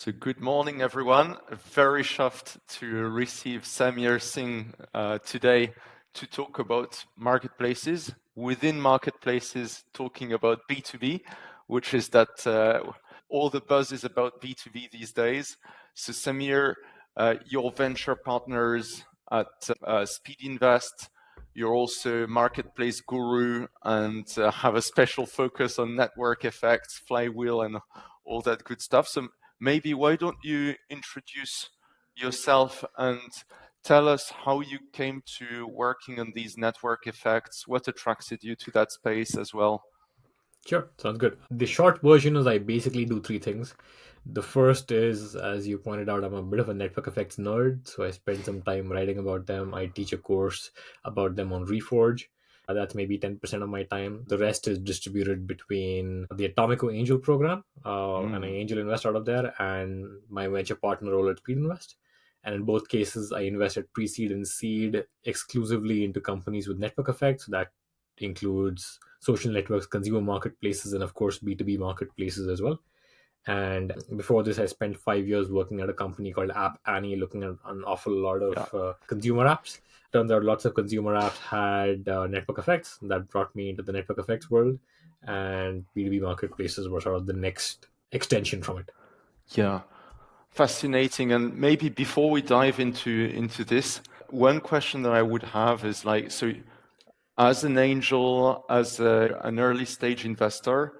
So good morning, everyone. Very chuffed to receive Sameer Singh today to talk about marketplaces. Within marketplaces, talking about B2B, which is that all the buzz is about B2B these days. So Sameer, your venture partners at Speed Invest, you're also marketplace guru and have a special focus on network effects, flywheel, and all that good stuff. So maybe why don't you introduce yourself and tell us how you came to working on these network effects, what attracted you to that space as well? Sure, sounds good. The short version is I basically do three things. The first is, as you pointed out, I'm a bit of a network effects nerd, so I spend some time writing about them. I teach a course about them on Reforge. That's maybe 10% of my time. The rest is distributed between the Atomico Angel program, and I Mm. angel invest out of there, and my venture partner role at Speed Invest. And in both cases, I invested pre-seed and seed exclusively into companies with network effects. That includes social networks, consumer marketplaces, and of course B2B marketplaces as well. And before this, I spent 5 years working at a company called App Annie, looking at an awful lot Yeah. of consumer apps. Turns out lots of consumer apps had network effects. That brought me into the network effects world, and B2B marketplaces were sort of the next extension from it. Yeah. Fascinating. And maybe before we dive into this, one question that I would have is like, so as an angel, as an early stage investor,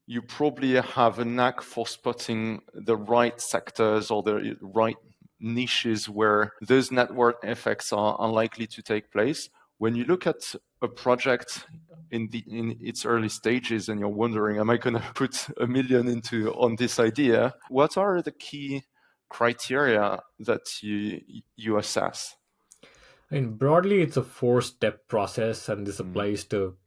you probably have a knack for spotting the right sectors or the right niches where those network effects are unlikely to take place. When you look at a project in its early stages and you're wondering, am I going to put $1 million into on this idea? What are the key criteria that you assess? I mean, broadly, it's a four-step process, and this Mm. applies to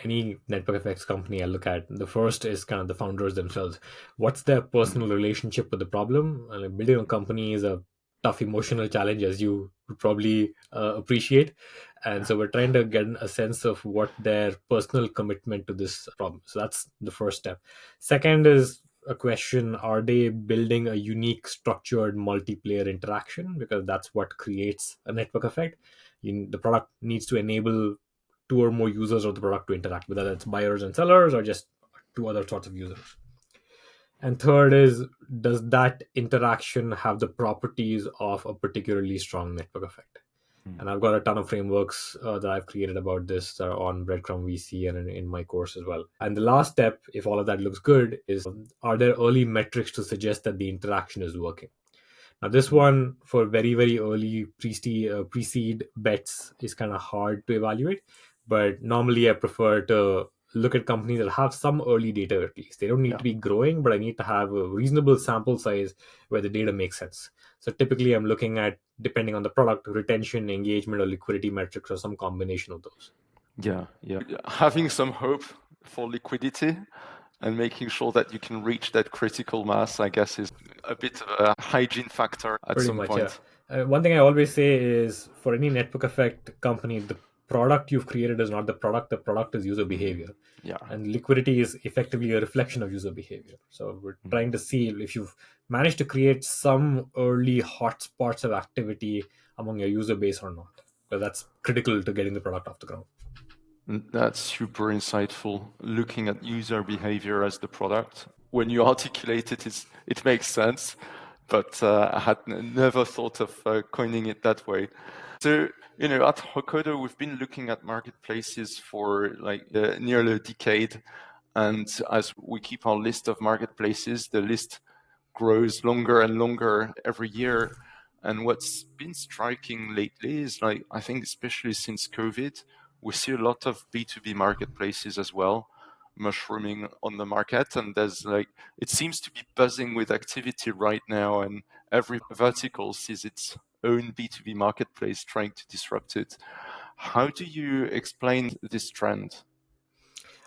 any network effects company I look at. The first is kind of the founders themselves. What's their personal Mm. relationship with the problem? And like, building a company is a tough emotional challenge, as you would probably appreciate. And so we're trying to get a sense of what their personal commitment to this problem. So that's the first step. Second is a question: are they building a unique, structured multiplayer interaction? Because that's what creates a network effect. The product needs to enable two or more users of the product to interact, whether it's buyers and sellers or just two other sorts of users. And third is, does that interaction have the properties of a particularly strong network effect? Mm. And I've got a ton of frameworks that I've created about this on Breadcrumb VC and in my course as well. And the last step, if all of that looks good, is are there early metrics to suggest that the interaction is working? Now, this Mm. one for very, very early pre-seed bets is kind of hard to evaluate. But normally, I prefer to look at companies that have some early data at least. They don't need Yeah. to be growing, but I need to have a reasonable sample size where the data makes sense. So typically, I'm looking at, depending on the product, retention, engagement, or liquidity metrics, or some combination of those. Yeah, yeah. Having some hope for liquidity and making sure that you can reach that critical mass, I guess, is a bit of a hygiene factor at Pretty some much, yeah. point. One thing I always say is, for any network effect company, the product you've created is not the product is user Mm. behavior. Yeah. And liquidity is effectively a reflection of user behavior. So we're Mm. trying to see if you've managed to create some early hotspots of activity among your user base or not. Because that's critical to getting the product off the ground. That's super insightful. Looking at user behavior as the product. When you articulate it, it makes sense, but I had never thought of coining it that way. So, at Hokodo, we've been looking at marketplaces for like nearly a decade. And as we keep our list of marketplaces, the list grows longer and longer every year. And what's been striking lately is like, I think, especially since COVID, we see a lot of B2B marketplaces as well, mushrooming on the market. And there's like, it seems to be buzzing with activity right now, and every vertical sees its own B2B marketplace trying to disrupt it. How do you explain this trend?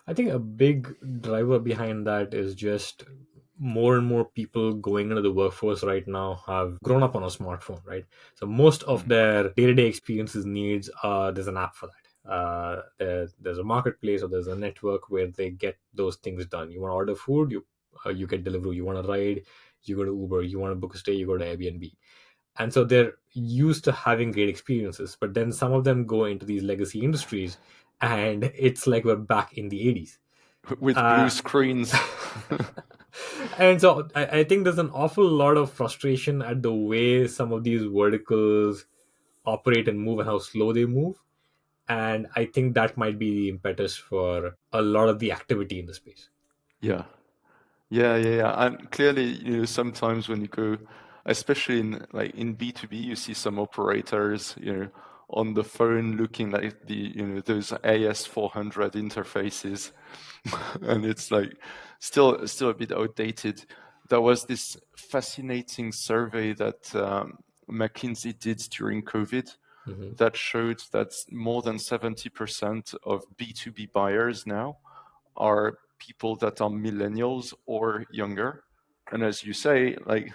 I think a big driver behind that is just more and more people going into the workforce right now have grown up on a smartphone, right? So most of Mm. their day-to-day experiences needs, there's an app for that. There's a marketplace or there's a network where they get those things done. You want to order food, you get Deliveroo. You want to ride, you go to Uber. You want to book a stay, you go to Airbnb. And so they're used to having great experiences. But then some of them go into these legacy industries, and it's like we're back in the 80s. With blue Uh, screens. and so I think there's an awful lot of frustration at the way some of these verticals operate and move and how slow they move. And I think that might be the impetus for a lot of the activity in the space. Yeah. Yeah. And clearly, sometimes when you go, especially in B2B, you see some operators, on the phone looking like those AS400 interfaces, and it's like still a bit outdated. There was this fascinating survey that McKinsey did during COVID Mhm. that showed that more than 70% of B2B buyers now are people that are millennials or younger. And as you say, like,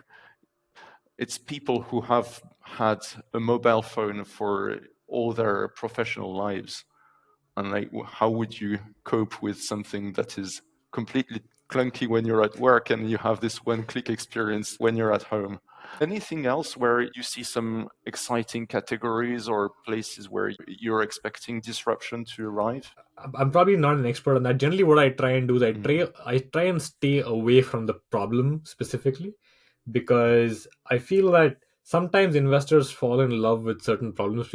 it's people who have had a mobile phone for all their professional lives. And like, how would you cope with something that is completely clunky when you're at work and you have this one-click experience when you're at home? Anything else where you see some exciting categories or places where you're expecting disruption to arrive? I'm probably not an expert on that. Generally, what I try and do is Mm. I try and stay away from the problem specifically, because I feel that sometimes investors fall in love with certain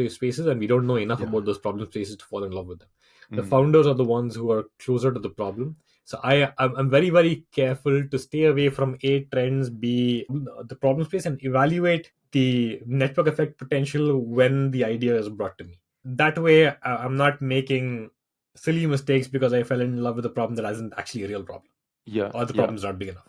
spaces, and we don't know enough Yeah. about those problem spaces to fall in love with them. The Mm. founders are the ones who are closer to the problem. So I'm very, very careful to stay away from A, trends, B, the problem space, and evaluate the network effect potential when the idea is brought to me. That way, I'm not making silly mistakes because I fell in love with a problem that isn't actually a real problem, Yeah, or the yeah, problem's not big enough.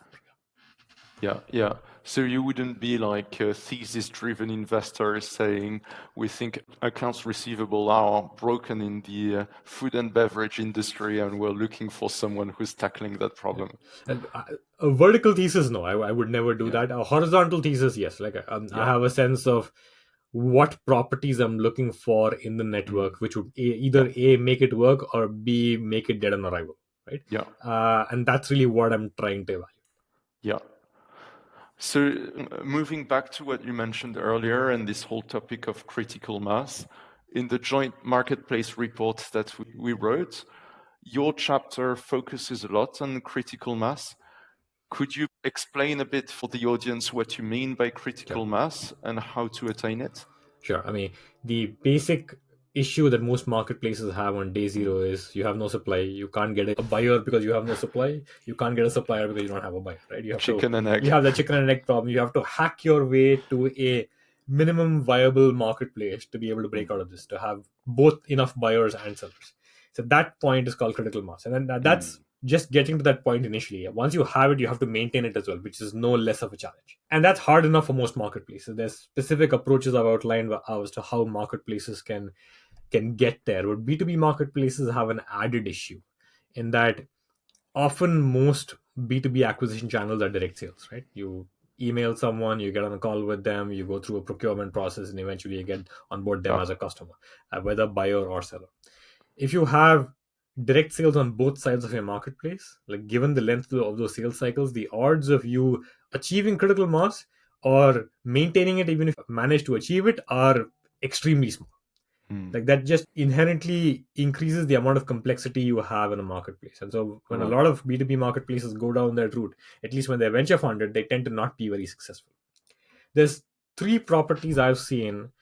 yeah. So you wouldn't be like a thesis-driven investor saying, we think accounts receivable are broken in the food and beverage industry, and we're looking for someone who's tackling that Yeah. problem. And a vertical thesis, no, I would never do Yeah, that. A horizontal thesis, yes. Like I yeah, have a sense of what properties I'm looking for in the mm, network, which would yeah, either A, make it work, or B, make it dead on arrival, right? yeah, And that's really what I'm trying to evaluate. yeah. So moving back to what you mentioned earlier and this whole topic of critical mass, in the joint marketplace report that we wrote, your chapter focuses a lot on critical mass. Could you explain a bit for the audience what you mean by Sure. critical mass and how to attain it? Sure. I mean, the basic issue that most marketplaces have on day Mm. zero is you have no supply. You can't get a buyer because you have no supply. You can't get a supplier because you don't have a buyer, right? Chicken and You egg. have the chicken and egg problem. You have to hack your way to a minimum viable marketplace to be able to break out Mm. of this, to have both enough buyers and sellers. So that point is called critical mass. And then that's Mm. just getting to that point initially. Once you have it, you have to maintain it as well, which is no less of a challenge. And that's hard enough for most marketplaces. There's specific approaches I've outlined as to how marketplaces can get there. But B2B marketplaces have an added issue in that often most B2B acquisition channels are direct sales, right? You email someone, you get on a call with them, you go through a procurement process, and eventually you get on board them Yeah. as a customer, whether buyer or seller. If you have direct sales on both sides of your marketplace, like given the length of those sales cycles, the odds of you achieving critical mass or maintaining it, even if you manage to achieve it, are extremely small. Mm. Like that just inherently increases the amount of complexity you have in a marketplace. And so when a Right. lot of B2B marketplaces go down that route, at least when they're venture funded, they tend to not be very successful. There's three properties I've seen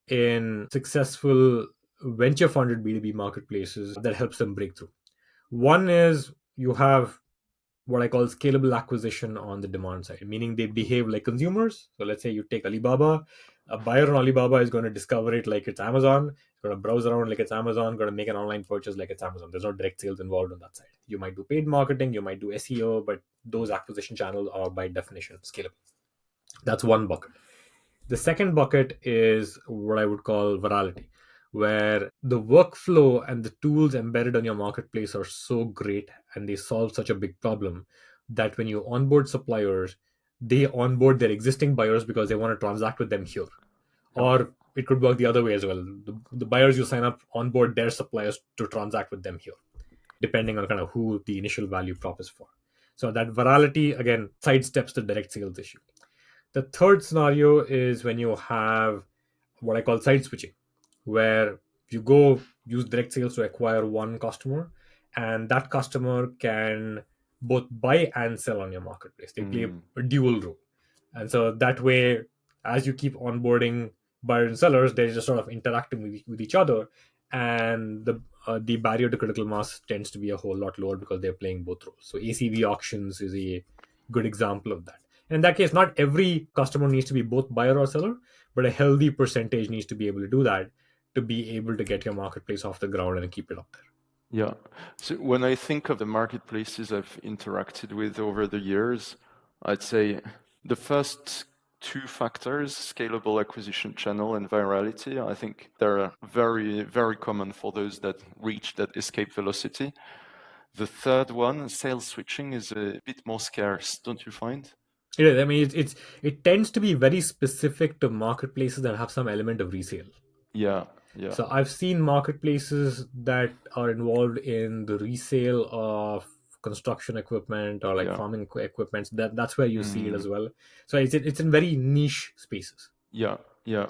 in successful venture funded B2B marketplaces that helps them break through. One is you have what I call scalable acquisition on the demand side, meaning they behave like consumers. So let's say you take Alibaba, a buyer on Alibaba is going to discover it like it's Amazon, going to browse around like it's Amazon, going to make an online purchase like it's Amazon. There's no direct sales involved on that side. You might do paid marketing, you might do SEO, but those acquisition channels are by definition scalable. That's one bucket. The second bucket is what I would call virality, where the workflow and the tools embedded on your marketplace are so great and they solve such a big problem that when you onboard suppliers, they onboard their existing buyers because they want to transact with them here. Yeah. Or it could work the other way as well. The buyers you sign up onboard their suppliers to transact with them here, depending on kind of who the initial value prop is for. So that virality, again, sidesteps the direct sales issue. The third scenario is when you have what I call side switching, where you go use direct sales to acquire one customer, and that customer can both buy and sell on your marketplace. They play Mm. a dual role. And so that way, as you keep onboarding buyers and sellers, they're just sort of interacting with each other. And the barrier to critical mass tends to be a whole lot lower because they're playing both roles. So ACV auctions is a good example of that. And in that case, not every customer needs to be both buyer or seller, but a healthy percentage needs to be able to do that to be able to get your marketplace off the ground and keep it up there. Yeah. So when I think of the marketplaces I've interacted with over the years, I'd say the first two factors, scalable acquisition channel and virality, I think they're very, very common for those that reach that escape velocity. The third one, sales switching, is a bit more scarce, don't you find? It is. I mean, it tends to be very specific to marketplaces that have some element of resale. Yeah, yeah, So I've seen marketplaces that are involved in the resale of construction equipment or like yeah. farming equipment. That's where you see it Mm, as well. So it's in very niche spaces. yeah, yeah.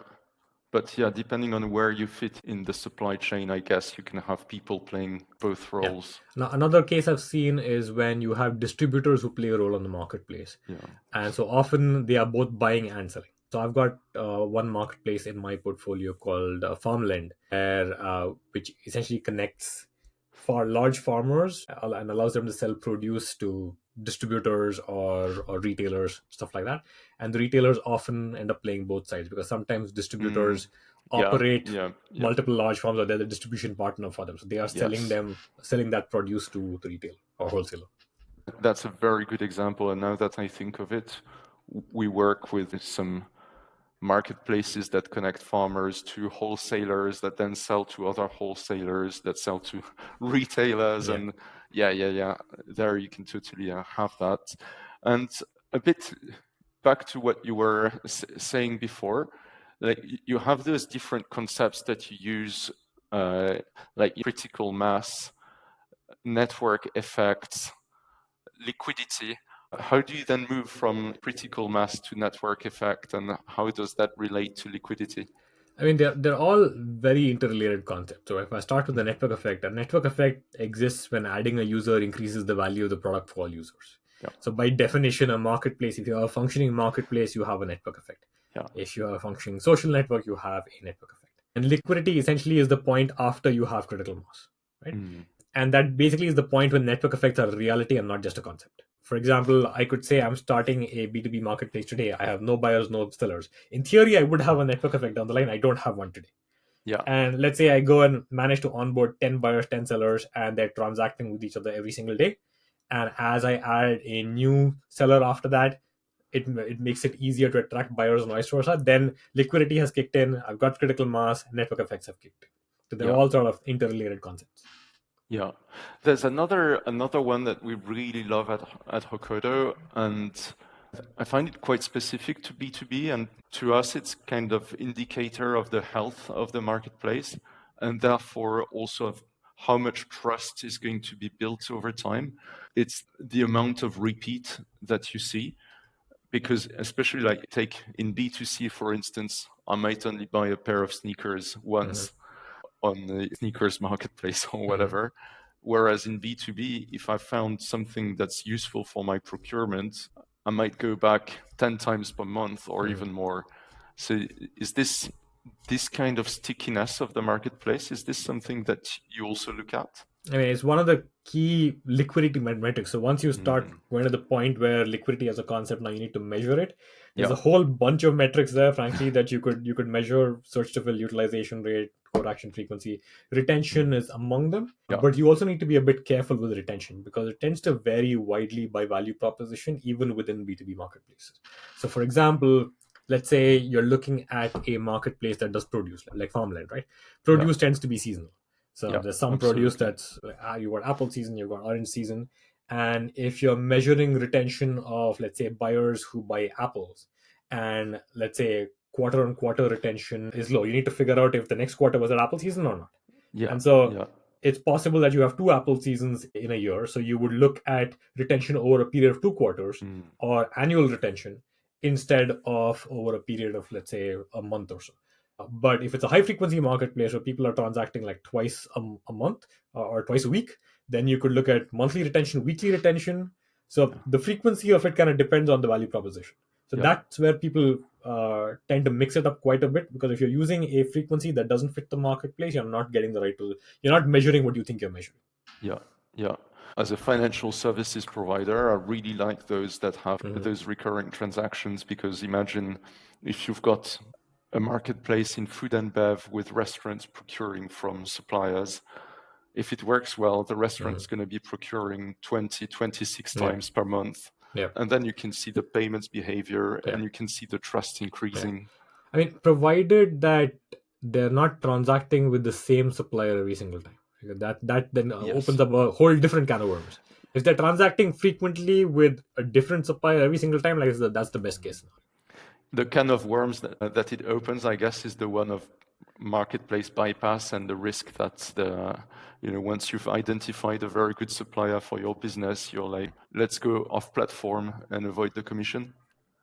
But yeah, depending on where you fit in the supply chain, I guess you can have people playing both Yeah. roles. Now, another case I've seen is when you have distributors who play a role on the marketplace. Yeah. And so often they are both buying and selling. So I've got one marketplace in my portfolio called Farmland, which essentially connects for large farmers and allows them to sell produce to distributors or retailers, stuff like that. And the retailers often end up playing both sides because sometimes Mm, distributors yeah, operate yeah, yeah. multiple large farms, or they're the distribution partner for them. So they are Yes. selling that produce to the retail or wholesaler. That's a very good example. And now that I think of it, we work with some marketplaces that connect farmers to wholesalers that then sell to other wholesalers that sell to retailers. Yeah. And yeah. There you can totally have that. And a bit back to what you were saying before, like you have those different concepts that you use, like critical mass, network effects, liquidity. How do you then move from critical mass to network effect, and how does that relate to liquidity? I mean, they're all very interrelated concepts. So if I start with the Mhm. network effect, a network effect exists when adding a user increases the value of the product for all users. Yeah, So by definition, a marketplace, if you have a functioning marketplace, you have a network effect. yeah. If you have a functioning social network, you have a network effect. And liquidity essentially is the point after you have critical mass, right? Mm. And that basically is the point when network effects are a reality and not just a concept. For example, I could say I'm starting a B2B marketplace today. I have no buyers, no sellers. In theory, I would have a network effect down the line. I don't have one today. Yeah, And let's say I go and manage to onboard 10 buyers, 10 sellers, and they're transacting with each other every single day. And as I add a new seller after that, it makes it easier to attract buyers and vice versa. Then liquidity has kicked in. I've got critical mass. Network effects have kicked in. So they're yeah, all sort of interrelated concepts. yeah. There's another one that we really love at Hokodo, and I find it quite specific to B2B, and to us, it's kind of indicator of the health of the marketplace, and therefore also of how much trust is going to be built over time. It's the amount of repeat that you see, because especially like take in B2C, for instance, I might only buy a pair of sneakers Mm-hmm. once on the sneakers marketplace or Mm-hmm. whatever. Whereas in B2B, if I found something that's useful for my procurement, I might go back 10 times per month or Mm-hmm. even more. So is this kind of stickiness of the marketplace, is this something that you also look at? I mean, it's one of the key liquidity metrics. So once you start Mm, going to the point where liquidity as a concept, now you need to measure it. There's yeah. a whole bunch of metrics there, frankly, that you could measure: search to fill, utilization rate, core action frequency, retention Mm, is among them. yeah. But you also need to be a bit careful with retention because it tends to vary widely by value proposition, even within B2B marketplaces. So, for example, let's say you're looking at a marketplace that does produce, like farmland, right? Yeah. Produce tends to be seasonal. So Yeah. there's some produce Absolutely. that's you got apple season, you've got orange season, and if you're measuring retention of, let's say, buyers who buy apples, and let's say quarter on quarter retention is low, you need to figure out if the next quarter was an apple season or not. Yeah. And so Yeah. it's possible that you have two Apple seasons in a year. So you would look at retention over a period of 2 quarters or annual retention instead of over a period of, let's say, a month or so. But if it's a high frequency marketplace where people are transacting like twice a month or twice a week, then you could look at monthly retention, weekly retention. So Yeah. the frequency of it kind of depends on the value proposition. So Yeah. that's where people tend to mix it up quite a bit, because if you're using a frequency that doesn't fit the marketplace, you're not getting the right to, you're not measuring what you think you're measuring. Yeah. Yeah. As a financial services provider, I really like those that have those recurring transactions, because imagine if you've got a marketplace in food and bev with restaurants procuring from suppliers. If it works well, the restaurant's going to be procuring 20, 26 Yeah. times per month. Yeah. And then you can see the payments behavior Yeah. and you can see the trust Yeah. increasing. I mean, provided that they're not transacting with the same supplier every single time. That then opens Yes. up a whole different can of worms. If they're transacting frequently with a different supplier every single time, like that's the best case scenario. The can of worms that it opens, I guess, is the one of marketplace bypass and the risk that once you've identified a very good supplier for your business, you're like, let's go off platform and avoid the commission.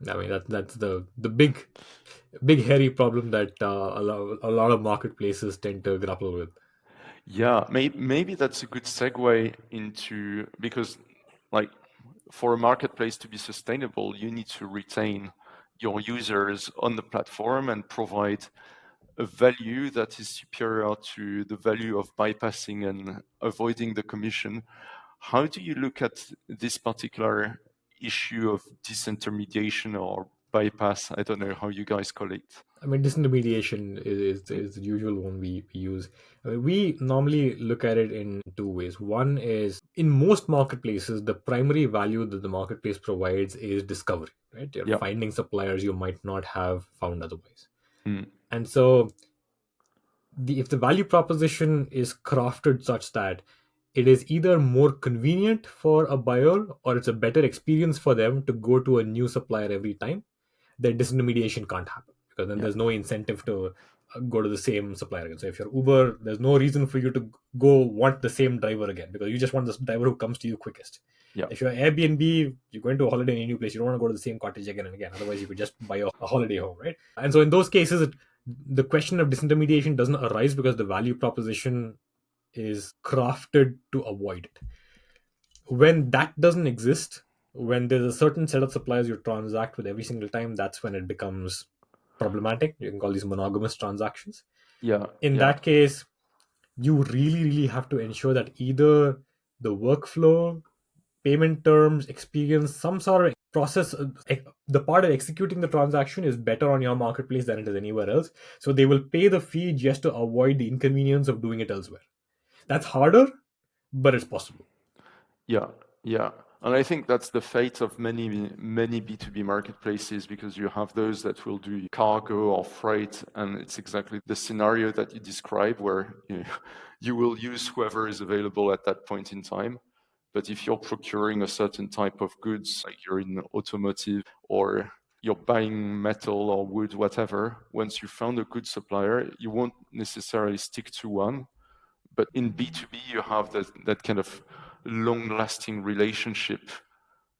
I mean, that's the big hairy problem that a lot of marketplaces tend to grapple with. Yeah, maybe that's a good segue into, because like for a marketplace to be sustainable, you need to retain your users on the platform and provide a value that is superior to the value of bypassing and avoiding the commission. How do you look at this particular issue of disintermediation or bypass? I don't know how you guys call it. I mean, disintermediation is the usual one we use. I mean, we normally look at it in two ways. One is, in most marketplaces, the primary value that the marketplace provides is discovery, right? You're Yeah. finding suppliers you might not have found otherwise. Mm. And so, if the value proposition is crafted such that it is either more convenient for a buyer or it's a better experience for them to go to a new supplier every time, then disintermediation can't happen, because then Yeah. there's no incentive to go to the same supplier again. So if you're Uber, there's no reason for you to go want the same driver again, because you just want the driver who comes to you quickest. Yeah. If you're Airbnb, you're going to a holiday in a new place, you don't want to go to the same cottage again and again. Otherwise, you could just buy a holiday home, right? And so in those cases, the question of disintermediation doesn't arise, because the value proposition is crafted to avoid it. When that doesn't exist, when there's a certain set of suppliers you transact with every single time, that's when it becomes problematic. You can call these monogamous transactions. Yeah. In Yeah. that case, you really have to ensure that either the workflow, payment terms, experience, some sort of process, the part of executing the transaction is better on your marketplace than it is anywhere else. So they will pay the fee just to avoid the inconvenience of doing it elsewhere. That's harder, but it's possible. Yeah, yeah. And I think that's the fate of many B2B marketplaces, because you have those that will do cargo or freight, and it's exactly the scenario that you describe, where you will use whoever is available at that point in time. But if you're procuring a certain type of goods, like you're in automotive or you're buying metal or wood, whatever, once you found a good supplier, you won't necessarily stick to one. But in B2B, you have that kind of long-lasting relationship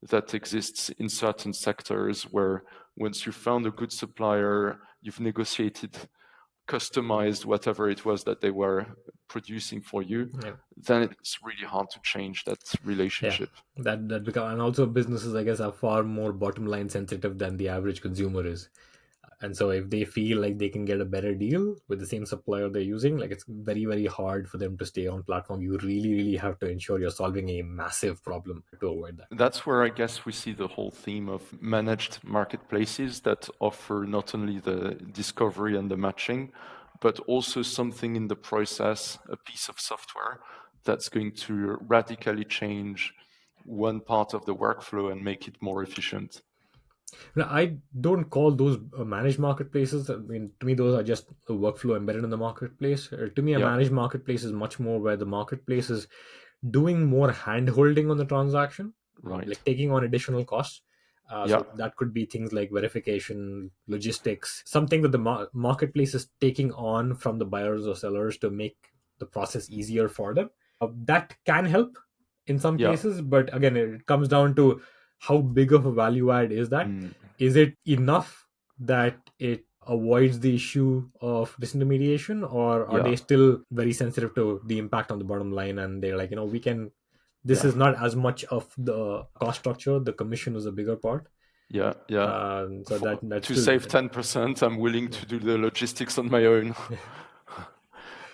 that exists in certain sectors, where once you found a good supplier, you've negotiated, customized whatever it was that they were producing for you, then it's really hard to change that relationship. That become, and also businesses, I guess, are far more bottom line sensitive than the average consumer is. And so if they feel like they can get a better deal with the same supplier they're using, like, it's very hard for them to stay on platform. You really have to ensure you're solving a massive problem to avoid that. That's where I guess we see the whole theme of managed marketplaces that offer not only the discovery and the matching, but also something in the process, a piece of software that's going to radically change one part of the workflow and make it more efficient. Now, I don't call those managed marketplaces. I mean, to me, those are just a workflow embedded in the marketplace. To me, a Yeah, managed marketplace is much more where the marketplace is doing more hand holding on the transaction, right. like taking on additional costs. Yeah, So that could be things like verification, logistics, something that the marketplace is taking on from the buyers or sellers to make the process easier for them. That can help in some Yeah. cases, but again, it comes down to how big of a value add is that. Is it enough that it avoids the issue of disintermediation, or are Yeah. they still very sensitive to the impact on the bottom line, and they're like, we can, this Yeah. is not as much of the cost structure, the commission is a bigger part. Yeah. Yeah. So that's To still, save 10%, I'm willing to do the logistics on my own.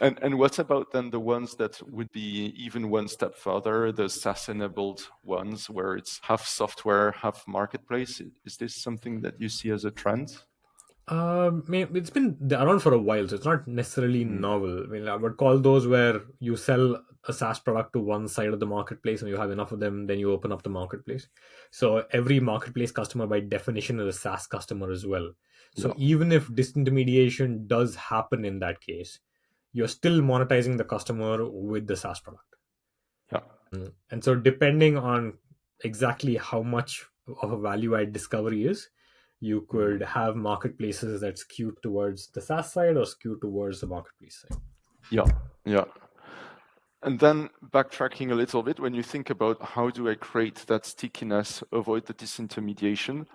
And what about then the ones that would be even one step further, the SaaS-enabled ones, where it's half software, half marketplace? Is this something that you see as a trend? It's been around for a while, so it's not necessarily novel. I mean, I would call those where you sell a SaaS product to one side of the marketplace, and you have enough of them, then you open up the marketplace. So every marketplace customer, by definition, is a SaaS customer as well. So Yeah. even if disintermediation does happen in that case, you're still monetizing the customer with the SaaS product. Yeah. And so, depending on exactly how much of a value add discovery is, you could have marketplaces that skew towards the SaaS side or skew towards the marketplace side. Yeah. Yeah. And then backtracking a little bit, when you think about how do I create that stickiness, avoid the disintermediation,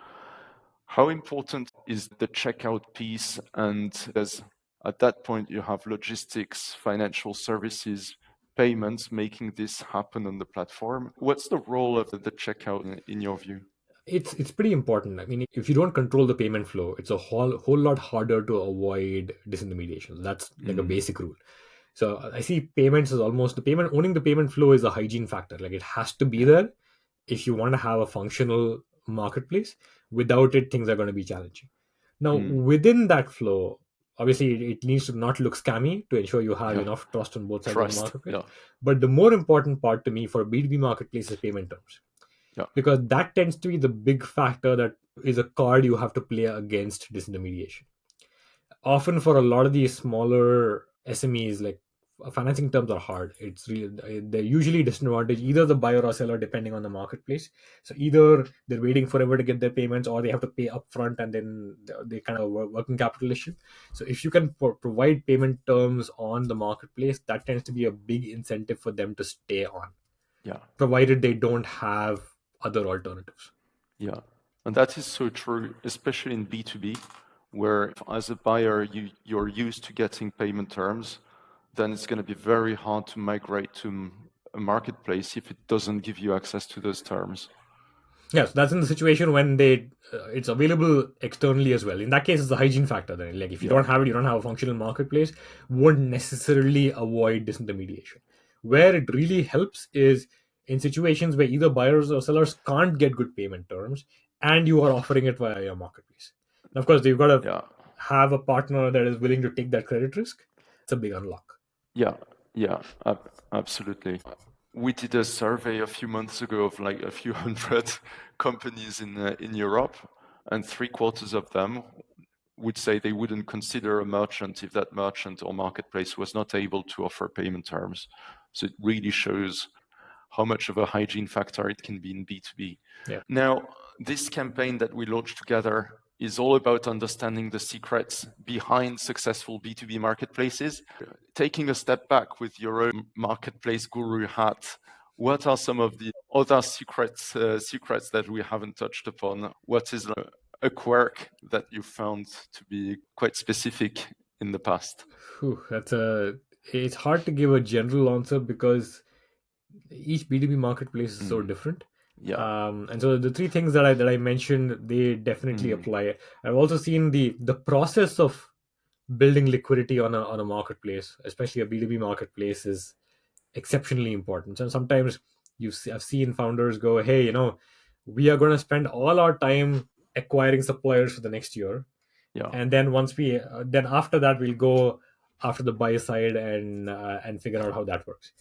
how important is the checkout piece? And at that point, you have logistics, financial services, payments, making this happen on the platform. What's the role of the checkout in your view? It's pretty important. I mean, if you don't control the payment flow, it's a whole lot harder to avoid disintermediation. That's like a basic rule. So I see payments as almost the payment, owning the payment flow is a hygiene factor. Like, it has to be there if you want to have a functional marketplace. Without it, things are going to be challenging. Now, within that flow, obviously, it needs to not look scammy to ensure you have Yeah. enough trust on both sides of the Trust. marketplace. Yeah. But the more important part to me for B2B marketplace is payment terms, Yeah. because that tends to be the big factor that is a card you have to play against disintermediation. Often for a lot of these smaller SMEs, like, financing terms are hard. It's really, they're usually disadvantaged, either the buyer or seller, depending on the marketplace. So either they're waiting forever to get their payments, or they have to pay upfront, and then they kind of working capital issue. So if you can provide payment terms on the marketplace, that tends to be a big incentive for them to stay on, Yeah. provided they don't have other alternatives. Yeah. And that is so true, especially in B2B, where as a buyer, you're used to getting payment terms, then it's going to be very hard to migrate to a marketplace if it doesn't give you access to those terms. Yes, that's in the situation when it's available externally as well. In that case, it's a hygiene factor. Then, like, if you Yeah. don't have it, you don't have a functional marketplace. Won't necessarily avoid disintermediation. Where it really helps is in situations where either buyers or sellers can't get good payment terms, and you are offering it via your marketplace. And of course, you've got to Yeah. have a partner that is willing to take that credit risk. It's a big unlock. Yeah. Yeah. Absolutely. We did a survey a few months ago of like a few hundred companies in Europe, and 3/4 of them would say they wouldn't consider a merchant if that merchant or marketplace was not able to offer payment terms. So it really shows how much of a hygiene factor it can be in B2B. Yeah. Now, this campaign that we launched together is all about understanding the secrets behind successful B2B marketplaces. Taking a step back with your own marketplace guru hat, what are some of the other secrets that we haven't touched upon? What is a quirk that you found to be quite specific in the past? Whew, it's hard to give a general answer because each B2B marketplace is so different. Yeah. And so the three things that I mentioned, they definitely apply. I've also seen the process of building liquidity on a marketplace, especially a B2B marketplace, is exceptionally important. And sometimes I've seen founders go, hey, we are going to spend all our time acquiring suppliers for the next year, Yeah. and then then after that we'll go after the buy side and figure out how that works.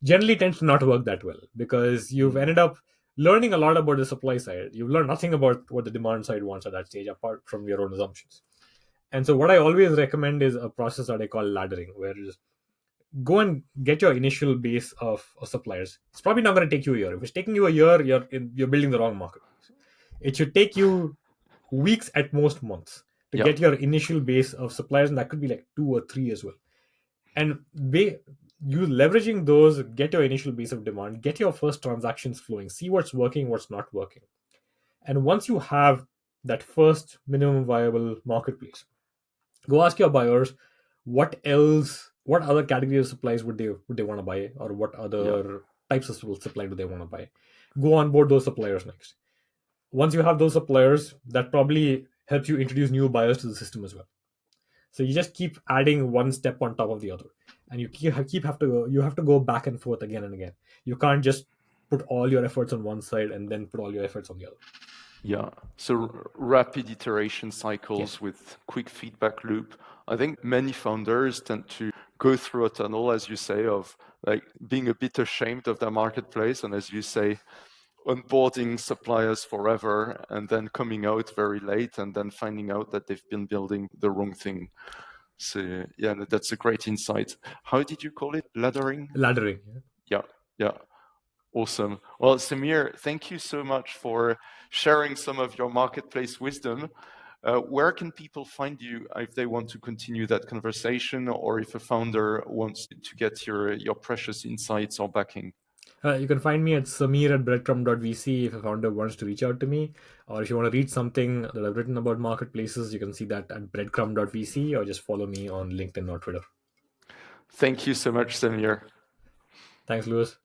Generally tends to not work that well, because you've ended up learning a lot about the supply side. You've learned nothing about what the demand side wants at that stage, apart from your own assumptions. And so what I always recommend is a process that I call laddering, where you just go and get your initial base of suppliers. It's probably not going to take you a year. If it's taking you a year, you're building the wrong market. It should take you weeks, at most months, to Yeah. get your initial base of suppliers, and that could be like 2 or 3 as well. And You leveraging those, get your initial base of demand, get your first transactions flowing, see what's working, what's not working. And once you have that first minimum viable marketplace, go ask your buyers what else, what other category of supplies would they want to buy, or what Yeah. other types of supply do they want to buy. Go on board those suppliers next. Once you have those suppliers, that probably helps you introduce new buyers to the system as well. So you just keep adding one step on top of the other, and you have to go back and forth again and again. You can't just put all your efforts on one side and then put all your efforts on the other. Yeah. So rapid iteration Yes. cycles with quick feedback loop. I think many founders tend to go through a tunnel, as you say, of like being a bit ashamed of their marketplace, and as you say, onboarding suppliers forever and then coming out very late and then finding out that they've been building the wrong thing. So yeah, that's a great insight. How did you call it? Laddering? Laddering. Yeah, yeah. Awesome. Well, Sameer, thank you so much for sharing some of your marketplace wisdom. Where can people find you if they want to continue that conversation, or if a founder wants to get your precious insights or backing? You can find me at Sameer at breadcrumb.vc if a founder wants to reach out to me. Or if you want to read something that I've written about marketplaces, you can see that at breadcrumb.vc, or just follow me on LinkedIn or Twitter. Thank you so much, Sameer. Thanks, Louis.